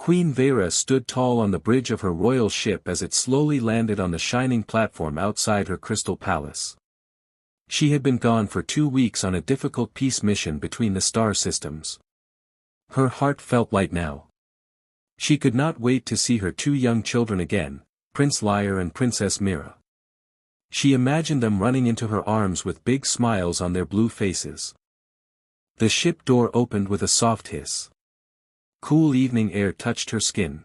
Queen Veyra stood tall on the bridge of her royal ship as it slowly landed on the shining platform outside her crystal palace. She had been gone for 2 weeks on a difficult peace mission between the star systems. Her heart felt light now. She could not wait to see her 2 young children again, Prince Lyre and Princess Mira. She imagined them running into her arms with big smiles on their blue faces. The ship door opened with a soft hiss. Cool evening air touched her skin.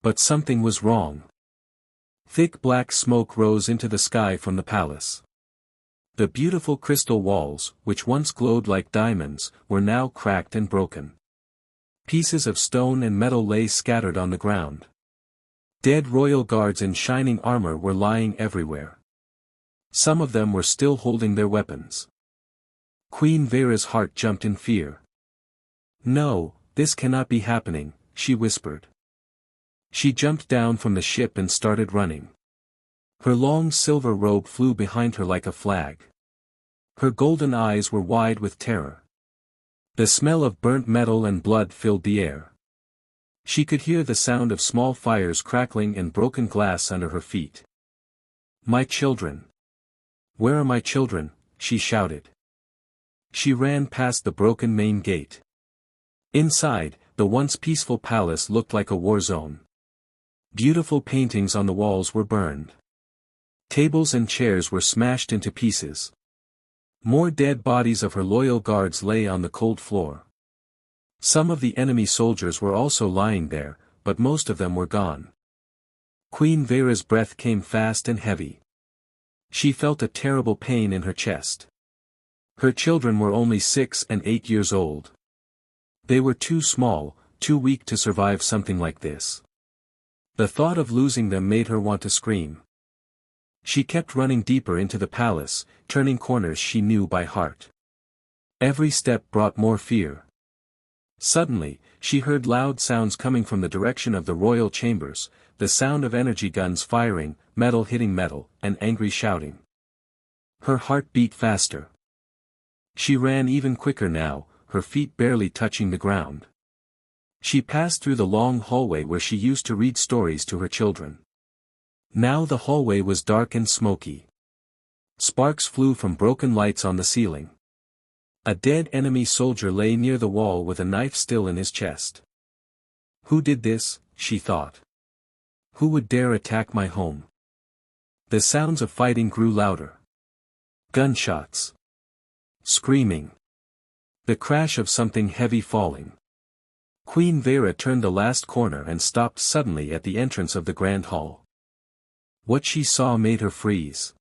But something was wrong. Thick black smoke rose into the sky from the palace. The beautiful crystal walls, which once glowed like diamonds, were now cracked and broken. Pieces of stone and metal lay scattered on the ground. Dead royal guards in shining armor were lying everywhere. Some of them were still holding their weapons. Queen Veyra's heart jumped in fear. "No, this cannot be happening," she whispered. She jumped down from the ship and started running. Her long silver robe flew behind her like a flag. Her golden eyes were wide with terror. The smell of burnt metal and blood filled the air. She could hear the sound of small fires crackling and broken glass under her feet. "My children! Where are my children?" she shouted. She ran past the broken main gate. Inside, the once peaceful palace looked like a war zone. Beautiful paintings on the walls were burned. Tables and chairs were smashed into pieces. More dead bodies of her loyal guards lay on the cold floor. Some of the enemy soldiers were also lying there, but most of them were gone. Queen Veyra's breath came fast and heavy. She felt a terrible pain in her chest. Her children were only 6 and 8 years old. They were too small, too weak to survive something like this. The thought of losing them made her want to scream. She kept running deeper into the palace, turning corners she knew by heart. Every step brought more fear. Suddenly, she heard loud sounds coming from the direction of the royal chambers, the sound of energy guns firing, metal hitting metal, and angry shouting. Her heart beat faster. She ran even quicker now, her feet barely touching the ground. She passed through the long hallway where she used to read stories to her children. Now the hallway was dark and smoky. Sparks flew from broken lights on the ceiling. A dead enemy soldier lay near the wall with a knife still in his chest. "Who did this?" she thought. "Who would dare attack my home?" The sounds of fighting grew louder. Gunshots. Screaming. The crash of something heavy falling. Queen Veyra turned the last corner and stopped suddenly at the entrance of the grand hall. What she saw made her freeze.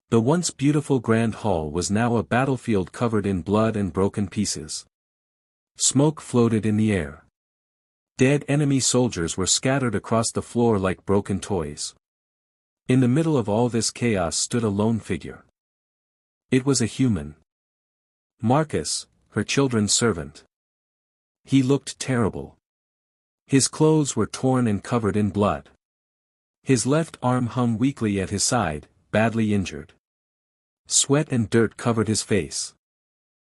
The once beautiful grand hall was now a battlefield covered in blood and broken pieces. Smoke floated in the air. Dead enemy soldiers were scattered across the floor like broken toys. In the middle of all this chaos stood a lone figure. It was a human. Marcus, her children's servant. He looked terrible. His clothes were torn and covered in blood. His left arm hung weakly at his side, badly injured. Sweat and dirt covered his face.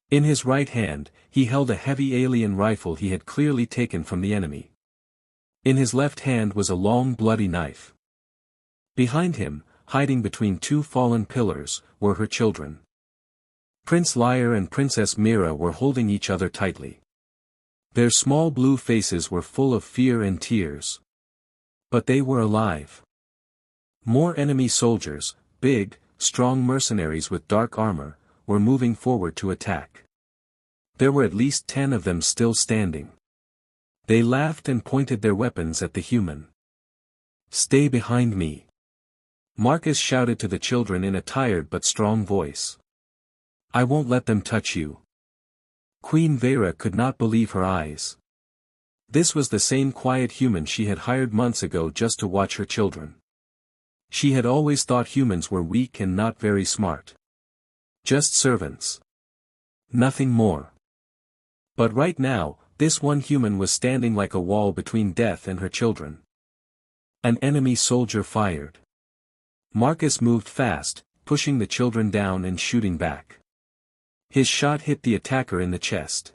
In his right hand, he held a heavy alien rifle he had clearly taken from the enemy. In his left hand was a long bloody knife. Behind him, hiding between 2 fallen pillars, were her children. Prince Lyre and Princess Mira were holding each other tightly. Their small blue faces were full of fear and tears. But they were alive. More enemy soldiers, big, strong mercenaries with dark armor, were moving forward to attack. There were at least 10 of them still standing. They laughed and pointed their weapons at the human. "Stay behind me," Marcus shouted to the children in a tired but strong voice. "I won't let them touch you." Queen Veyra could not believe her eyes. This was the same quiet human she had hired months ago just to watch her children. She had always thought humans were weak and not very smart. Just servants. Nothing more. But right now, this one human was standing like a wall between death and her children. An enemy soldier fired. Marcus moved fast, pushing the children down and shooting back. His shot hit the attacker in the chest.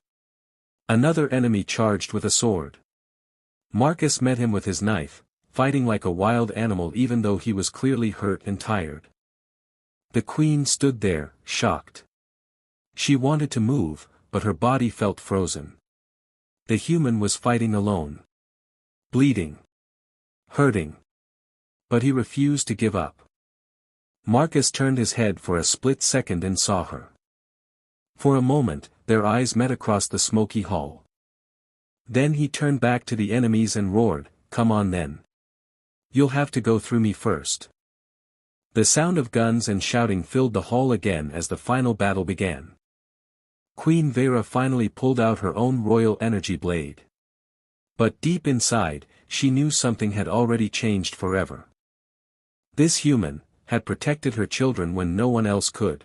Another enemy charged with a sword. Marcus met him with his knife, fighting like a wild animal even though he was clearly hurt and tired. The queen stood there, shocked. She wanted to move, but her body felt frozen. The human was fighting alone. Bleeding. Hurting. But he refused to give up. Marcus turned his head for a split second and saw her. For a moment, their eyes met across the smoky hall. Then he turned back to the enemies and roared, "Come on then. You'll have to go through me first." The sound of guns and shouting filled the hall again as the final battle began. Queen Veyra finally pulled out her own royal energy blade. But deep inside, she knew something had already changed forever. This human had protected her children when no one else could.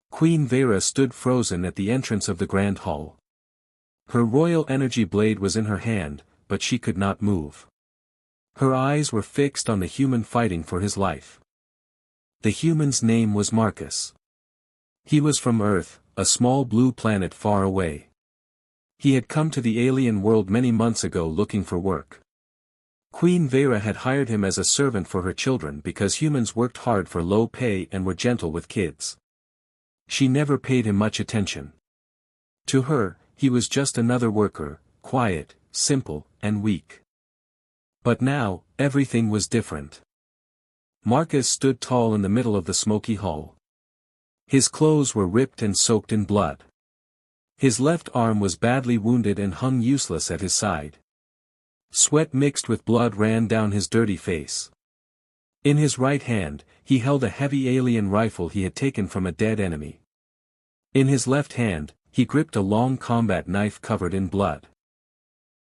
Queen Veyra stood frozen at the entrance of the grand hall. Her royal energy blade was in her hand, but she could not move. Her eyes were fixed on the human fighting for his life. The human's name was Marcus. He was from Earth, a small blue planet far away. He had come to the alien world many months ago looking for work. Queen Veyra had hired him as a servant for her children because humans worked hard for low pay and were gentle with kids. She never paid him much attention. To her, he was just another worker, quiet, simple, and weak. But now, everything was different. Marcus stood tall in the middle of the smoky hall. His clothes were ripped and soaked in blood. His left arm was badly wounded and hung useless at his side. Sweat mixed with blood ran down his dirty face. In his right hand, he held a heavy alien rifle he had taken from a dead enemy. In his left hand, he gripped a long combat knife covered in blood.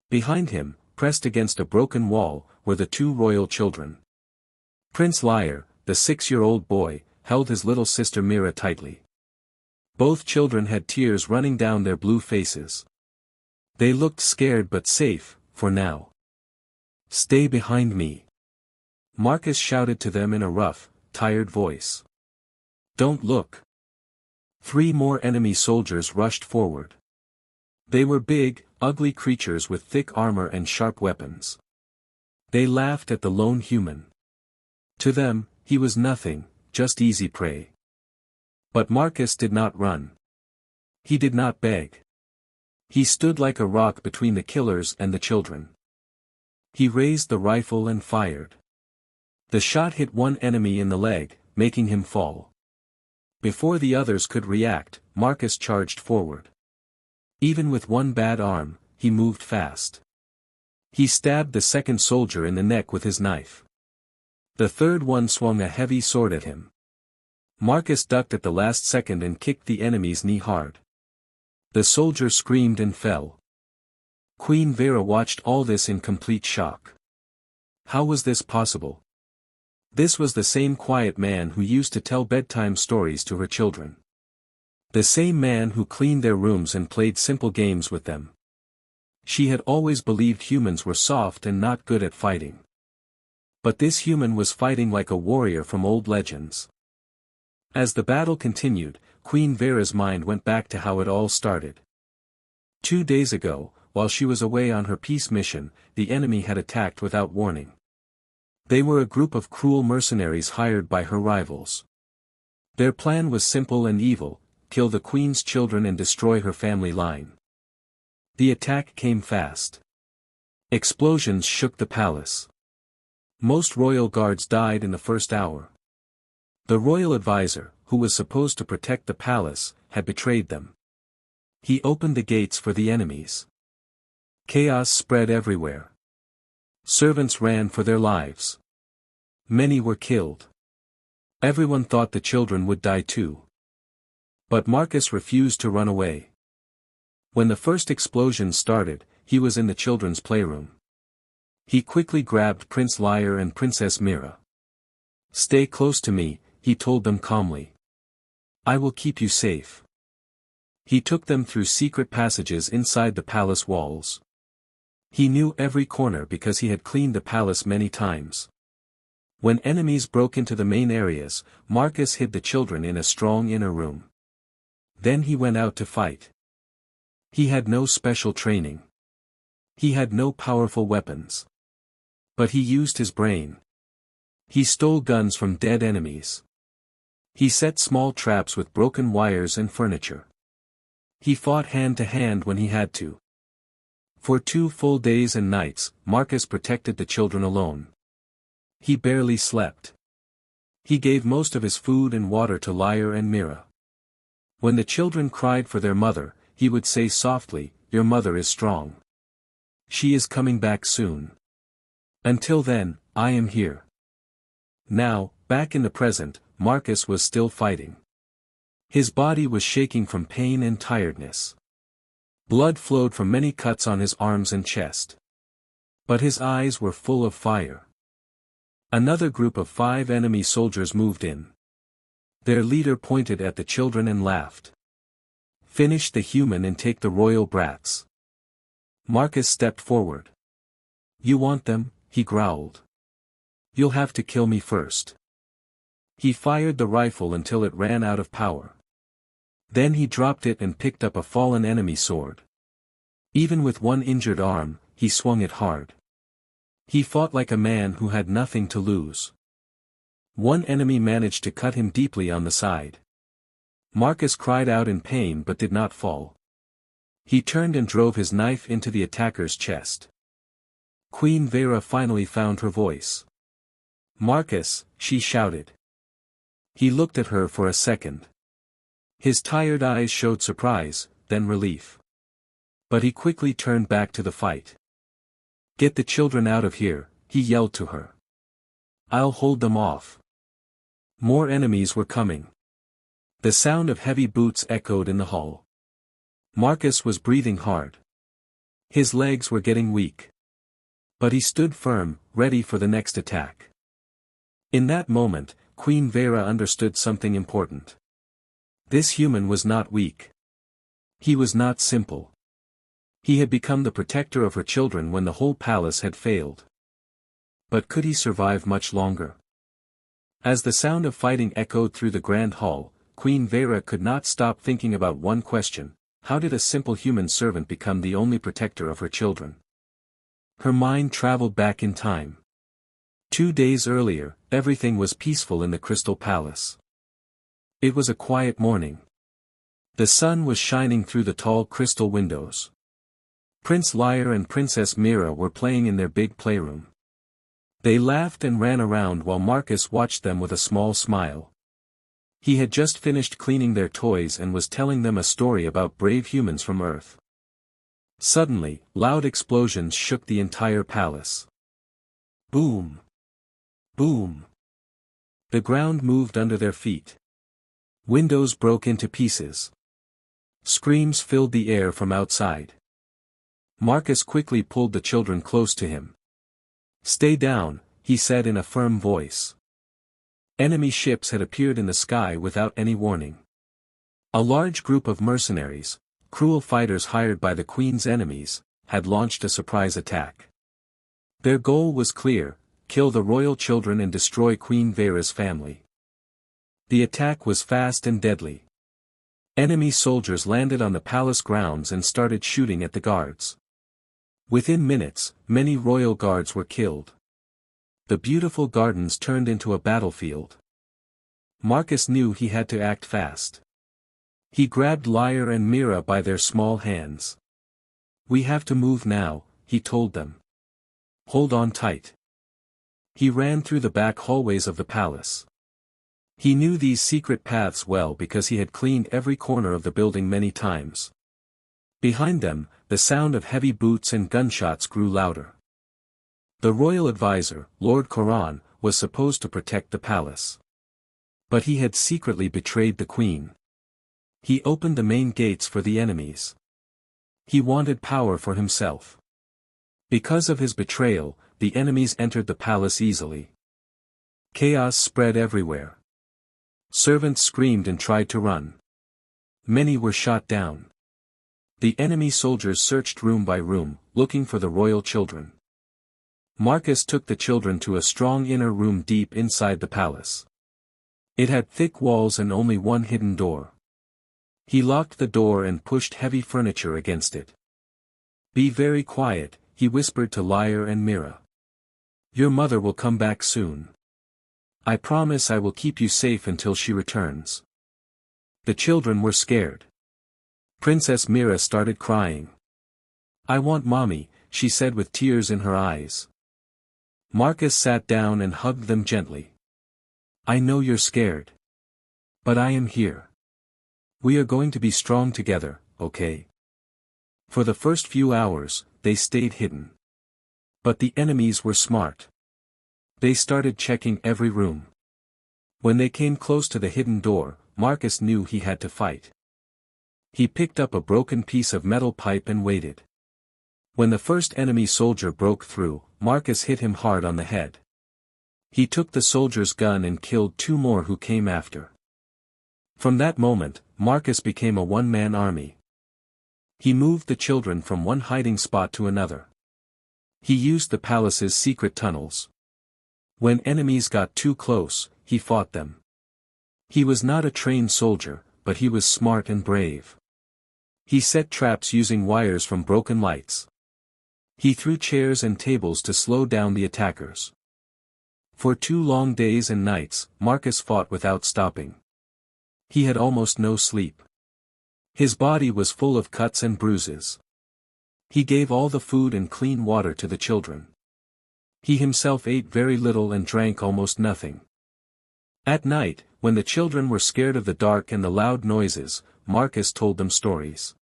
Behind him, pressed against a broken wall, were the two royal children. Prince Lyre, the 6-year-old boy, held his little sister Mira tightly. Both children had tears running down their blue faces. They looked scared but safe, for now. "Stay behind me," Marcus shouted to them in a rough, tired voice. "Don't look." 3 more enemy soldiers rushed forward. They were big, ugly creatures with thick armor and sharp weapons. They laughed at the lone human. To them, he was nothing, just easy prey. But Marcus did not run. He did not beg. He stood like a rock between the killers and the children. He raised the rifle and fired. The shot hit one enemy in the leg, making him fall. Before the others could react, Marcus charged forward. Even with one bad arm, he moved fast. He stabbed the second soldier in the neck with his knife. The third one swung a heavy sword at him. Marcus ducked at the last second and kicked the enemy's knee hard. The soldier screamed and fell. Queen Veyra watched all this in complete shock. How was this possible? This was the same quiet man who used to tell bedtime stories to her children. The same man who cleaned their rooms and played simple games with them. She had always believed humans were soft and not good at fighting. But this human was fighting like a warrior from old legends. As the battle continued, Queen Veyra's mind went back to how it all started. 2 days ago, while she was away on her peace mission, the enemy had attacked without warning. They were a group of cruel mercenaries hired by her rivals. Their plan was simple and evil: kill the queen's children and destroy her family line. The attack came fast. Explosions shook the palace. Most royal guards died in the first hour. The royal advisor, who was supposed to protect the palace, had betrayed them. He opened the gates for the enemies. Chaos spread everywhere. Servants ran for their lives. Many were killed. Everyone thought the children would die too. But Marcus refused to run away. When the first explosion started, he was in the children's playroom. He quickly grabbed Prince Lyre and Princess Mira. "Stay close to me," he told them calmly. "I will keep you safe." He took them through secret passages inside the palace walls. He knew every corner because he had cleaned the palace many times. When enemies broke into the main areas, Marcus hid the children in a strong inner room. Then he went out to fight. He had no special training. He had no powerful weapons. But he used his brain. He stole guns from dead enemies. He set small traps with broken wires and furniture. He fought hand to hand when he had to. For 2 full days and nights, Marcus protected the children alone. He barely slept. He gave most of his food and water to Lyre and Mira. When the children cried for their mother, he would say softly, "Your mother is strong. She is coming back soon. Until then, I am here." Now, back in the present, Marcus was still fighting. His body was shaking from pain and tiredness. Blood flowed from many cuts on his arms and chest. But his eyes were full of fire. Another group of 5 enemy soldiers moved in. Their leader pointed at the children and laughed. "Finish the human and take the royal brats." Marcus stepped forward. "You want them?" he growled. "You'll have to kill me first." He fired the rifle until it ran out of power. Then he dropped it and picked up a fallen enemy sword. Even with one injured arm, he swung it hard. He fought like a man who had nothing to lose. One enemy managed to cut him deeply on the side. Marcus cried out in pain but did not fall. He turned and drove his knife into the attacker's chest. Queen Veyra finally found her voice. "Marcus," she shouted. He looked at her for a second. His tired eyes showed surprise, then relief. But he quickly turned back to the fight. "Get the children out of here," he yelled to her. "I'll hold them off." More enemies were coming. The sound of heavy boots echoed in the hall. Marcus was breathing hard. His legs were getting weak. But he stood firm, ready for the next attack. In that moment, Queen Veyra understood something important. This human was not weak. He was not simple. He had become the protector of her children when the whole palace had failed. But could he survive much longer? As the sound of fighting echoed through the grand hall, Queen Veyra could not stop thinking about one question: how did a simple human servant become the only protector of her children? Her mind traveled back in time. 2 days earlier, everything was peaceful in the Crystal Palace. It was a quiet morning. The sun was shining through the tall crystal windows. Prince Lyre and Princess Mira were playing in their big playroom. They laughed and ran around while Marcus watched them with a small smile. He had just finished cleaning their toys and was telling them a story about brave humans from Earth. Suddenly, loud explosions shook the entire palace. Boom! Boom! The ground moved under their feet. Windows broke into pieces. Screams filled the air from outside. Marcus quickly pulled the children close to him. "Stay down," he said in a firm voice. Enemy ships had appeared in the sky without any warning. A large group of mercenaries, cruel fighters hired by the Queen's enemies, had launched a surprise attack. Their goal was clear: kill the royal children and destroy Queen Veyra's family. The attack was fast and deadly. Enemy soldiers landed on the palace grounds and started shooting at the guards. Within minutes, many royal guards were killed. The beautiful gardens turned into a battlefield. Marcus knew he had to act fast. He grabbed Lyre and Mira by their small hands. "We have to move now," he told them. "Hold on tight." He ran through the back hallways of the palace. He knew these secret paths well because he had cleaned every corner of the building many times. Behind them, the sound of heavy boots and gunshots grew louder. The royal advisor, Lord Koran, was supposed to protect the palace. But he had secretly betrayed the queen. He opened the main gates for the enemies. He wanted power for himself. Because of his betrayal, the enemies entered the palace easily. Chaos spread everywhere. Servants screamed and tried to run. Many were shot down. The enemy soldiers searched room by room, looking for the royal children. Marcus took the children to a strong inner room deep inside the palace. It had thick walls and only one hidden door. He locked the door and pushed heavy furniture against it. "Be very quiet," he whispered to Lyre and Mira. Your mother will come back soon. I promise I will keep you safe until she returns. The children were scared. Princess Mira started crying. I want mommy, she said with tears in her eyes. Marcus sat down and hugged them gently. I know you're scared. But I am here. We are going to be strong together, okay? For the first few hours, they stayed hidden. But the enemies were smart. They started checking every room. When they came close to the hidden door, Marcus knew he had to fight. He picked up a broken piece of metal pipe and waited. When the first enemy soldier broke through, Marcus hit him hard on the head. He took the soldier's gun and killed 2 more who came after. From that moment, Marcus became a one-man army. He moved the children from one hiding spot to another. He used the palace's secret tunnels. When enemies got too close, he fought them. He was not a trained soldier, but he was smart and brave. He set traps using wires from broken lights. He threw chairs and tables to slow down the attackers. For 2 long days and nights, Marcus fought without stopping. He had almost no sleep. His body was full of cuts and bruises. He gave all the food and clean water to the children. He himself ate very little and drank almost nothing. At night, when the children were scared of the dark and the loud noises, Marcus told them stories.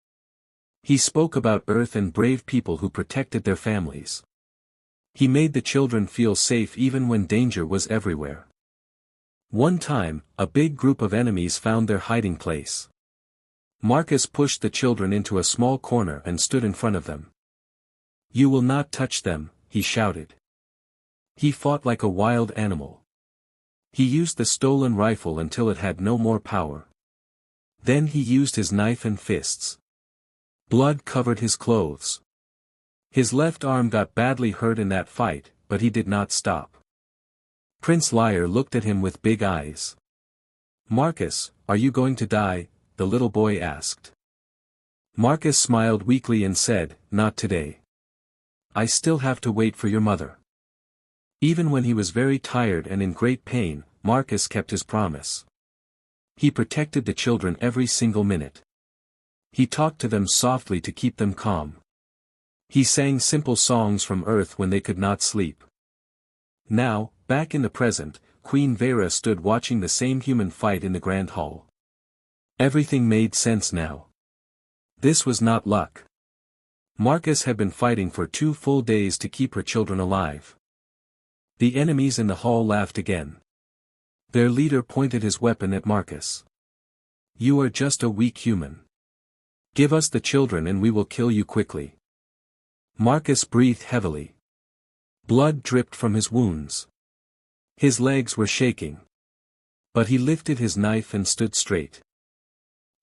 He spoke about Earth and brave people who protected their families. He made the children feel safe even when danger was everywhere. One time, a big group of enemies found their hiding place. Marcus pushed the children into a small corner and stood in front of them. You will not touch them, he shouted. He fought like a wild animal. He used the stolen rifle until it had no more power. Then he used his knife and fists. Blood covered his clothes. His left arm got badly hurt in that fight, but he did not stop. Prince Lyre looked at him with big eyes. Marcus, are you going to die? The little boy asked. Marcus smiled weakly and said, not today. I still have to wait for your mother. Even when he was very tired and in great pain, Marcus kept his promise. He protected the children every single minute. He talked to them softly to keep them calm. He sang simple songs from Earth when they could not sleep. Now, back in the present, Queen Veyra stood watching the same human fight in the Grand Hall. Everything made sense now. This was not luck. Marcus had been fighting for 2 full days to keep her children alive. The enemies in the hall laughed again. Their leader pointed his weapon at Marcus. You are just a weak human. Give us the children and we will kill you quickly. Marcus breathed heavily. Blood dripped from his wounds. His legs were shaking. But he lifted his knife and stood straight.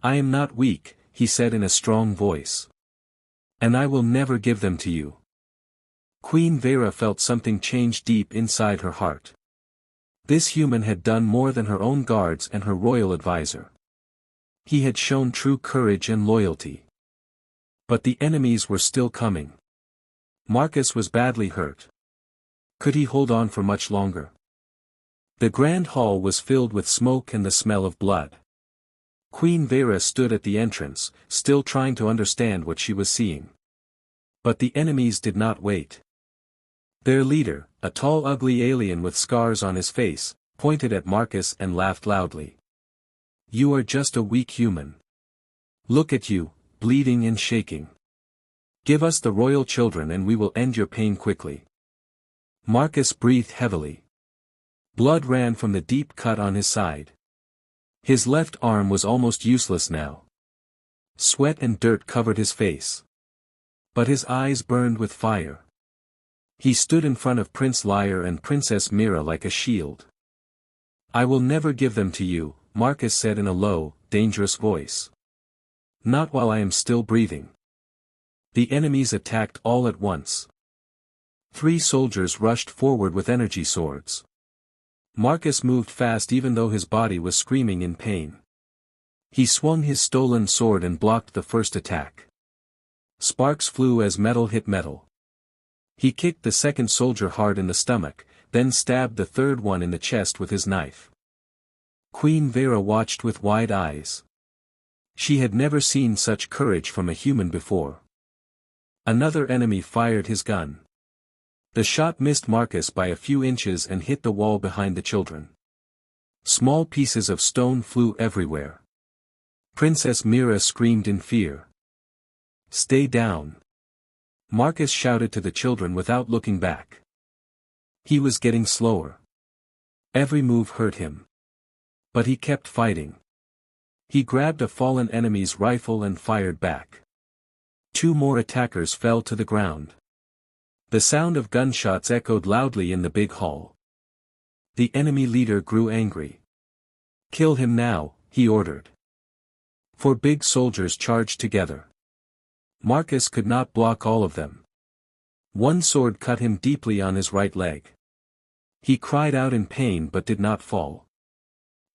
I am not weak, he said in a strong voice. And I will never give them to you. Queen Veyra felt something change deep inside her heart. This human had done more than her own guards and her royal advisor. He had shown true courage and loyalty. But the enemies were still coming. Marcus was badly hurt. Could he hold on for much longer? The grand hall was filled with smoke and the smell of blood. Queen Veyra stood at the entrance, still trying to understand what she was seeing. But the enemies did not wait. Their leader, a tall ugly alien with scars on his face, pointed at Marcus and laughed loudly. You are just a weak human. Look at you, bleeding and shaking. Give us the royal children and we will end your pain quickly. Marcus breathed heavily. Blood ran from the deep cut on his side. His left arm was almost useless now. Sweat and dirt covered his face. But his eyes burned with fire. He stood in front of Prince Lyre and Princess Mira like a shield. I will never give them to you, Marcus said in a low, dangerous voice. Not while I am still breathing. The enemies attacked all at once. 3 soldiers rushed forward with energy swords. Marcus moved fast even though his body was screaming in pain. He swung his stolen sword and blocked the first attack. Sparks flew as metal hit metal. He kicked the second soldier hard in the stomach, then stabbed the third one in the chest with his knife. Queen Veyra watched with wide eyes. She had never seen such courage from a human before. Another enemy fired his gun. The shot missed Marcus by a few inches and hit the wall behind the children. Small pieces of stone flew everywhere. Princess Mira screamed in fear. "Stay down!" Marcus shouted to the children without looking back. He was getting slower. Every move hurt him. But he kept fighting. He grabbed a fallen enemy's rifle and fired back. 2 more attackers fell to the ground. The sound of gunshots echoed loudly in the big hall. The enemy leader grew angry. "Kill him now," he ordered. 4 big soldiers charged together. Marcus could not block all of them. One sword cut him deeply on his right leg. He cried out in pain but did not fall.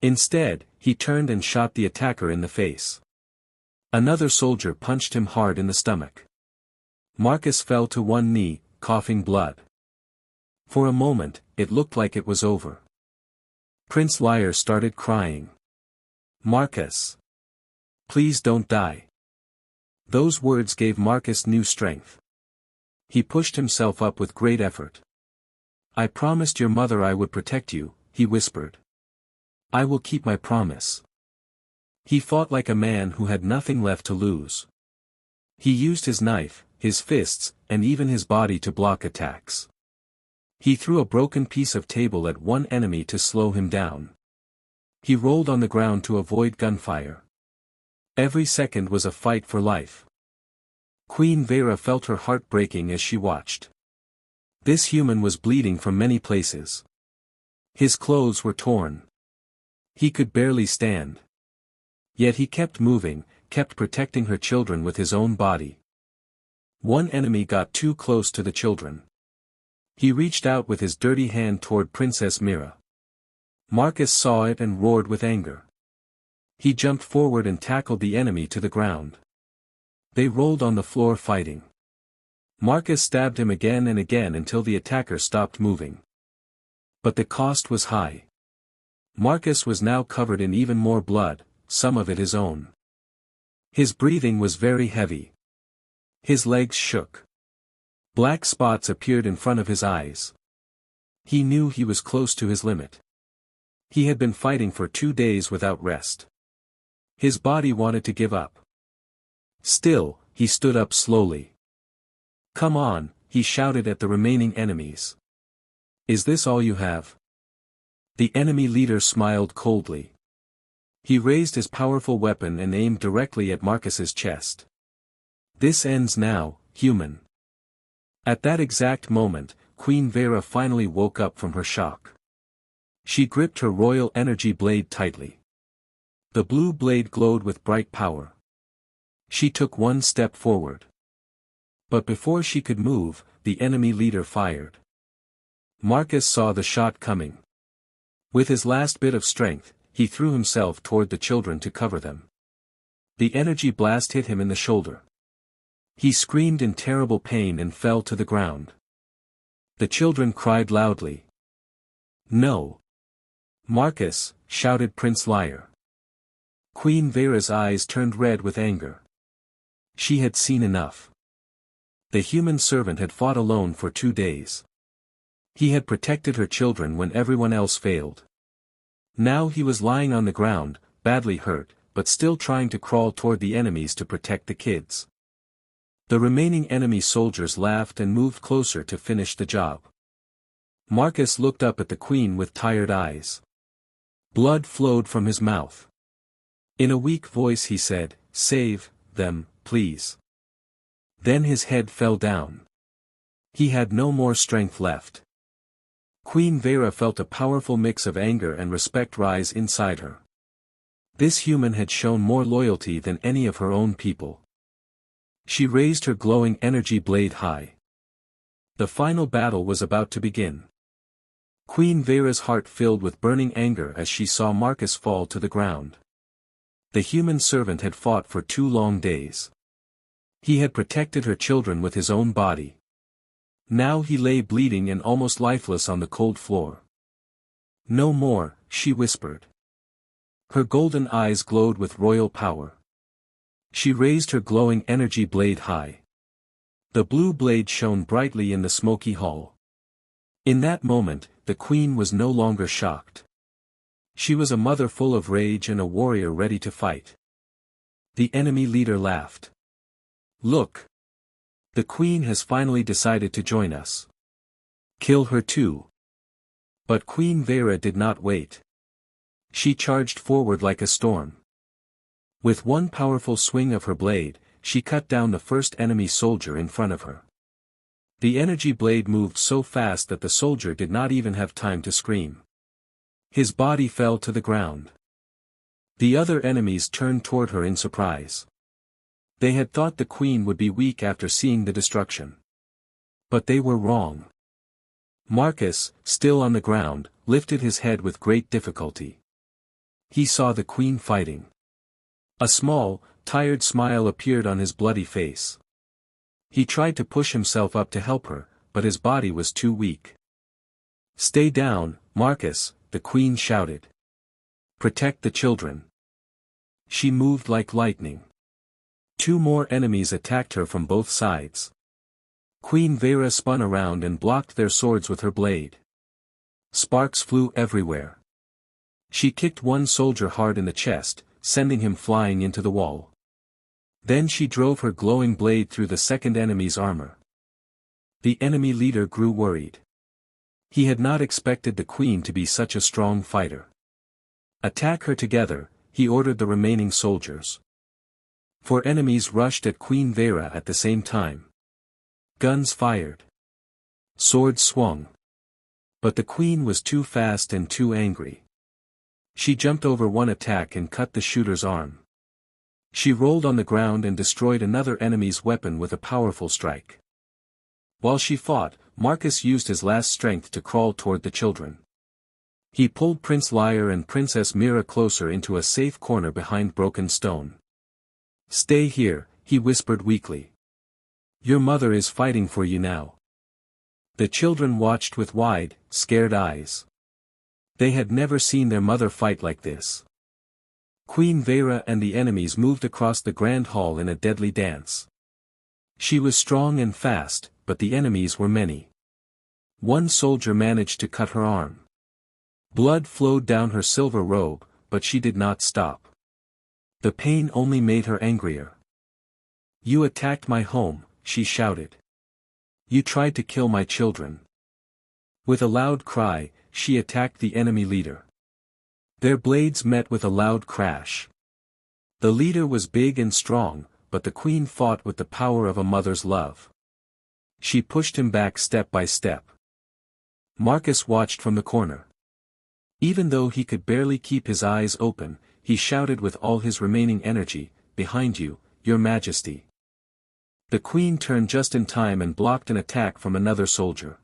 Instead, he turned and shot the attacker in the face. Another soldier punched him hard in the stomach. Marcus fell to one knee, coughing blood. For a moment, it looked like it was over. Prince Lyre started crying. "Marcus! Please don't die." Those words gave Marcus new strength. He pushed himself up with great effort. "I promised your mother I would protect you," he whispered. "I will keep my promise." He fought like a man who had nothing left to lose. He used his knife, his fists, and even his body to block attacks. He threw a broken piece of table at one enemy to slow him down. He rolled on the ground to avoid gunfire. Every second was a fight for life. Queen Veyra felt her heart breaking as she watched. This human was bleeding from many places. His clothes were torn. He could barely stand. Yet he kept moving, kept protecting her children with his own body. One enemy got too close to the children. He reached out with his dirty hand toward Princess Mira. Marcus saw it and roared with anger. He jumped forward and tackled the enemy to the ground. They rolled on the floor fighting. Marcus stabbed him again and again until the attacker stopped moving. But the cost was high. Marcus was now covered in even more blood, some of it his own. His breathing was very heavy. His legs shook. Black spots appeared in front of his eyes. He knew he was close to his limit. He had been fighting for 2 days without rest. His body wanted to give up. Still, he stood up slowly. "Come on," he shouted at the remaining enemies. "Is this all you have?" The enemy leader smiled coldly. He raised his powerful weapon and aimed directly at Marcus's chest. "This ends now, human." At that exact moment, Queen Veyra finally woke up from her shock. She gripped her royal energy blade tightly. The blue blade glowed with bright power. She took one step forward. But before she could move, the enemy leader fired. Marcus saw the shot coming. With his last bit of strength, he threw himself toward the children to cover them. The energy blast hit him in the shoulder. He screamed in terrible pain and fell to the ground. The children cried loudly. "No! Marcus!" shouted Prince Lyre. Queen Veyra's eyes turned red with anger. She had seen enough. The human servant had fought alone for 2 days. He had protected her children when everyone else failed. Now he was lying on the ground, badly hurt, but still trying to crawl toward the enemies to protect the kids. The remaining enemy soldiers laughed and moved closer to finish the job. Marcus looked up at the queen with tired eyes. Blood flowed from his mouth. In a weak voice he said, "Save them, please." Then his head fell down. He had no more strength left. Queen Veyra felt a powerful mix of anger and respect rise inside her. This human had shown more loyalty than any of her own people. She raised her glowing energy blade high. The final battle was about to begin. Queen Veyra's heart filled with burning anger as she saw Marcus fall to the ground. The human servant had fought for 2 long days. He had protected her children with his own body. Now he lay bleeding and almost lifeless on the cold floor. "No more," she whispered. Her golden eyes glowed with royal power. She raised her glowing energy blade high. The blue blade shone brightly in the smoky hall. In that moment, the queen was no longer shocked. She was a mother full of rage and a warrior ready to fight. The enemy leader laughed. "Look! The queen has finally decided to join us. Kill her too." But Queen Veyra did not wait. She charged forward like a storm. With one powerful swing of her blade, she cut down the first enemy soldier in front of her. The energy blade moved so fast that the soldier did not even have time to scream. His body fell to the ground. The other enemies turned toward her in surprise. They had thought the queen would be weak after seeing the destruction. But they were wrong. Marcus, still on the ground, lifted his head with great difficulty. He saw the queen fighting. A small, tired smile appeared on his bloody face. He tried to push himself up to help her, but his body was too weak. "Stay down, Marcus," the queen shouted. "Protect the children." She moved like lightning. Two more enemies attacked her from both sides. Queen Veyra spun around and blocked their swords with her blade. Sparks flew everywhere. She kicked one soldier hard in the chest, sending him flying into the wall. Then she drove her glowing blade through the second enemy's armor. The enemy leader grew worried. He had not expected the queen to be such a strong fighter. "Attack her together," he ordered the remaining soldiers. Four enemies rushed at Queen Veyra at the same time. Guns fired. Swords swung. But the queen was too fast and too angry. She jumped over one attack and cut the shooter's arm. She rolled on the ground and destroyed another enemy's weapon with a powerful strike. While she fought, Marcus used his last strength to crawl toward the children. He pulled Prince Lyre and Princess Mira closer into a safe corner behind broken stone. "Stay here," he whispered weakly. "Your mother is fighting for you now." The children watched with wide, scared eyes. They had never seen their mother fight like this. Queen Veyra and the enemies moved across the grand hall in a deadly dance. She was strong and fast, but the enemies were many. One soldier managed to cut her arm. Blood flowed down her silver robe, but she did not stop. The pain only made her angrier. "You attacked my home," she shouted. "You tried to kill my children." With a loud cry, she attacked the enemy leader. Their blades met with a loud crash. The leader was big and strong, but the queen fought with the power of a mother's love. She pushed him back step by step. Marcus watched from the corner. Even though he could barely keep his eyes open, he shouted with all his remaining energy, "Behind you, Your Majesty." The queen turned just in time and blocked an attack from another soldier.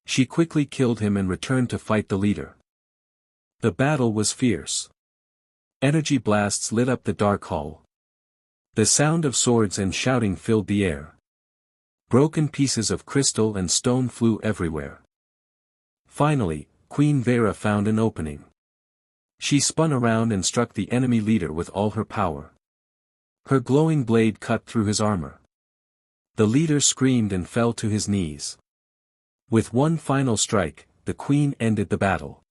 She quickly killed him and returned to fight the leader. The battle was fierce. Energy blasts lit up the dark hall. The sound of swords and shouting filled the air. Broken pieces of crystal and stone flew everywhere. Finally, Queen Veyra found an opening. She spun around and struck the enemy leader with all her power. Her glowing blade cut through his armor. The leader screamed and fell to his knees. With one final strike, the queen ended the battle.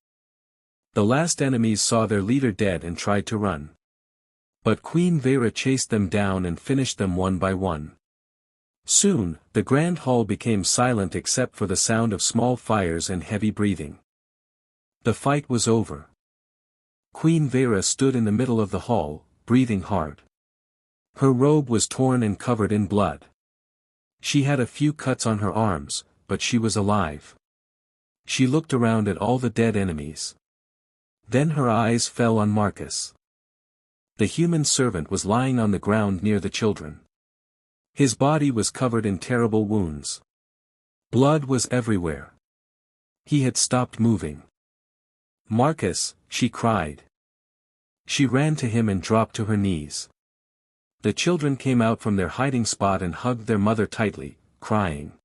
The last enemies saw their leader dead and tried to run. But Queen Veyra chased them down and finished them one by one. Soon, the grand hall became silent except for the sound of small fires and heavy breathing. The fight was over. Queen Veyra stood in the middle of the hall, breathing hard. Her robe was torn and covered in blood. She had a few cuts on her arms, but she was alive. She looked around at all the dead enemies. Then her eyes fell on Marcus. The human servant was lying on the ground near the children. His body was covered in terrible wounds. Blood was everywhere. He had stopped moving. "Marcus," she cried. She ran to him and dropped to her knees. The children came out from their hiding spot and hugged their mother tightly, crying.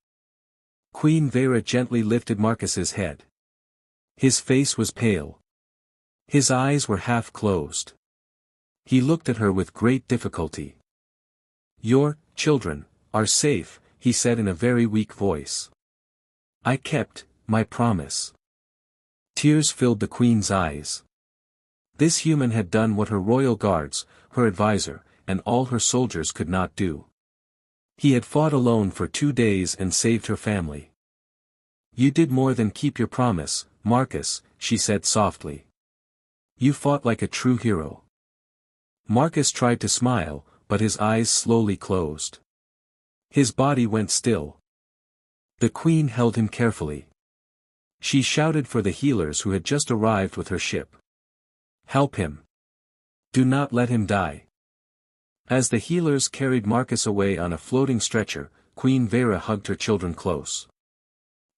Queen Veyra gently lifted Marcus's head. His face was pale. His eyes were half closed. He looked at her with great difficulty. "Your children are safe," he said in a very weak voice. "I kept my promise." Tears filled the queen's eyes. This human had done what her royal guards, her advisor, and all her soldiers could not do. He had fought alone for 2 days and saved her family. "You did more than keep your promise, Marcus," she said softly. "You fought like a true hero." Marcus tried to smile, but his eyes slowly closed. His body went still. The queen held him carefully. She shouted for the healers who had just arrived with her ship. "Help him. Do not let him die." As the healers carried Marcus away on a floating stretcher, Queen Veyra hugged her children close.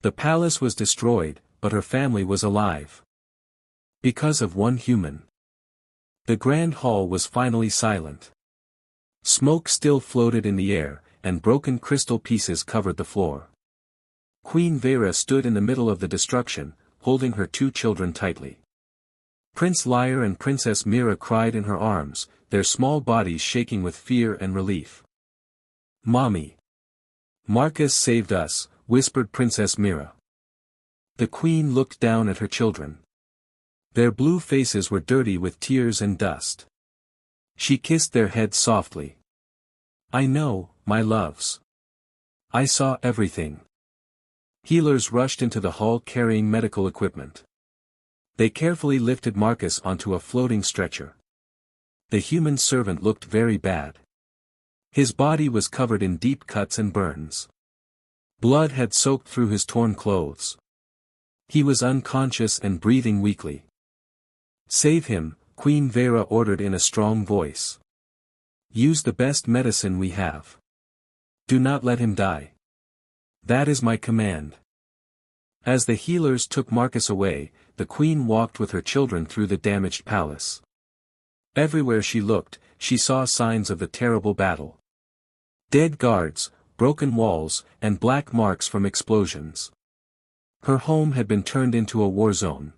The palace was destroyed, but her family was alive. Because of one human. The grand hall was finally silent. Smoke still floated in the air, and broken crystal pieces covered the floor. Queen Veyra stood in the middle of the destruction, holding her 2 children tightly. Prince Lyre and Princess Mira cried in her arms, their small bodies shaking with fear and relief. "Mommy! Marcus saved us," whispered Princess Mira. The queen looked down at her children. Their blue faces were dirty with tears and dust. She kissed their heads softly. "I know, my loves. I saw everything." Healers rushed into the hall carrying medical equipment. They carefully lifted Marcus onto a floating stretcher. The human servant looked very bad. His body was covered in deep cuts and burns. Blood had soaked through his torn clothes. He was unconscious and breathing weakly. "Save him," Queen Veyra ordered in a strong voice. "Use the best medicine we have. Do not let him die. That is my command." As the healers took Marcus away, the queen walked with her children through the damaged palace. Everywhere she looked, she saw signs of the terrible battle. Dead guards, broken walls, and black marks from explosions. Her home had been turned into a war zone.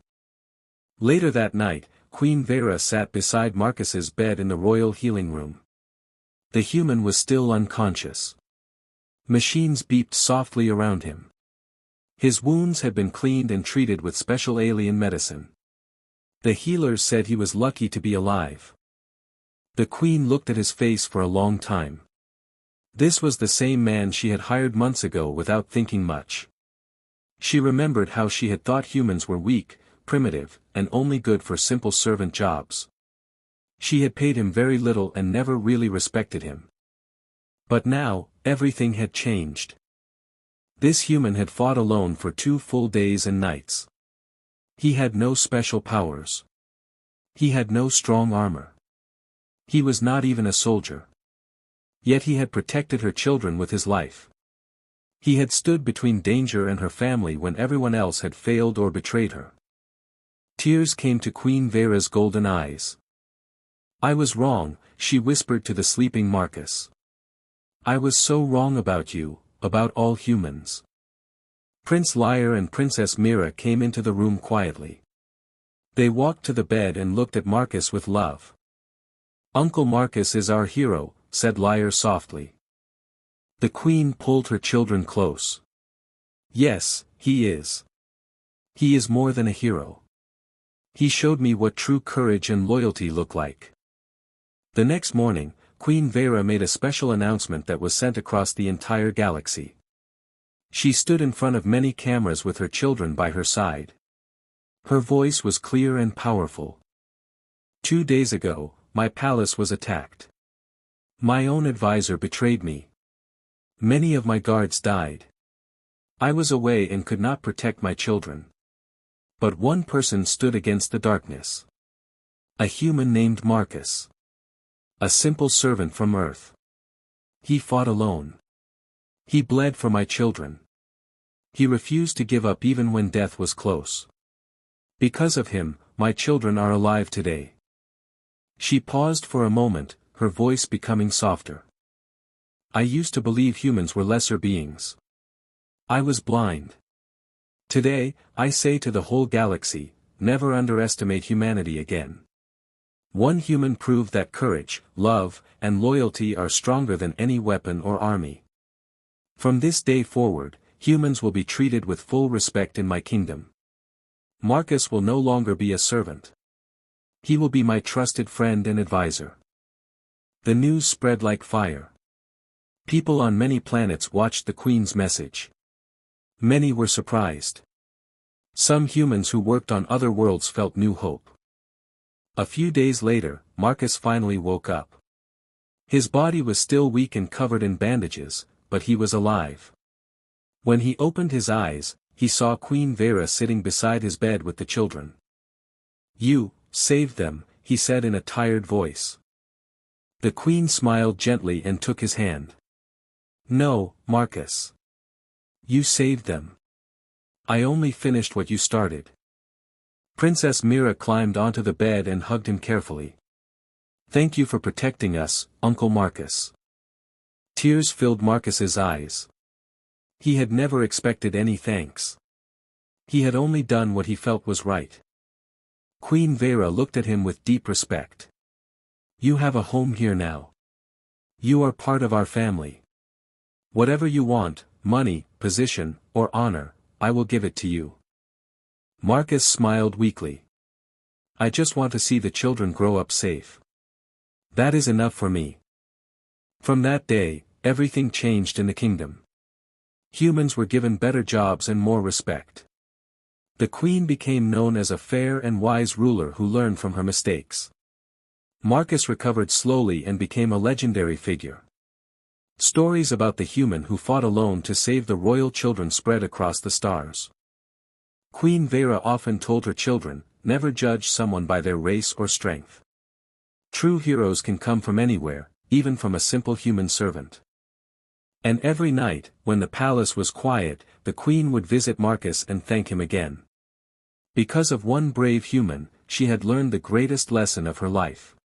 Later that night, Queen Veyra sat beside Marcus's bed in the royal healing room. The human was still unconscious. Machines beeped softly around him. His wounds had been cleaned and treated with special alien medicine. The healers said he was lucky to be alive. The queen looked at his face for a long time. This was the same man she had hired months ago without thinking much. She remembered how she had thought humans were weak, primitive, and only good for simple servant jobs. She had paid him very little and never really respected him. But now, everything had changed. This human had fought alone for 2 full days and nights. He had no special powers. He had no strong armor. He was not even a soldier. Yet he had protected her children with his life. He had stood between danger and her family when everyone else had failed or betrayed her. Tears came to Queen Veyra's golden eyes. "I was wrong," she whispered to the sleeping Marcus. "I was so wrong about you, about all humans." Prince Lyre and Princess Mira came into the room quietly. They walked to the bed and looked at Marcus with love. "Uncle Marcus is our hero," said Lyre softly. The queen pulled her children close. "Yes, he is. He is more than a hero. He showed me what true courage and loyalty look like." The next morning, Queen Veyra made a special announcement that was sent across the entire galaxy. She stood in front of many cameras with her children by her side. Her voice was clear and powerful. 2 days ago, my palace was attacked. My own advisor betrayed me. Many of my guards died. I was away and could not protect my children. But one person stood against the darkness. A human named Marcus. A simple servant from Earth. He fought alone. He bled for my children. He refused to give up even when death was close. Because of him, my children are alive today. She paused for a moment, her voice becoming softer. I used to believe humans were lesser beings. I was blind. Today, I say to the whole galaxy, never underestimate humanity again. One human proved that courage, love, and loyalty are stronger than any weapon or army. From this day forward, humans will be treated with full respect in my kingdom. Marcus will no longer be a servant. He will be my trusted friend and advisor. The news spread like fire. People on many planets watched the Queen's message. Many were surprised. Some humans who worked on other worlds felt new hope. A few days later, Marcus finally woke up. His body was still weak and covered in bandages, but he was alive. When he opened his eyes, he saw Queen Veyra sitting beside his bed with the children. "You saved them," he said in a tired voice. The Queen smiled gently and took his hand. "No, Marcus. You saved them. I only finished what you started." Princess Mira climbed onto the bed and hugged him carefully. "Thank you for protecting us, Uncle Marcus." Tears filled Marcus's eyes. He had never expected any thanks. He had only done what he felt was right. Queen Veyra looked at him with deep respect. "You have a home here now. You are part of our family. Whatever you want, money, position, or honor, I will give it to you." Marcus smiled weakly. "I just want to see the children grow up safe. That is enough for me." From that day, everything changed in the kingdom. Humans were given better jobs and more respect. The Queen became known as a fair and wise ruler who learned from her mistakes. Marcus recovered slowly and became a legendary figure. Stories about the human who fought alone to save the royal children spread across the stars. Queen Veyra often told her children, never judge someone by their race or strength. True heroes can come from anywhere, even from a simple human servant. And every night, when the palace was quiet, the Queen would visit Marcus and thank him again. Because of one brave human, she had learned the greatest lesson of her life.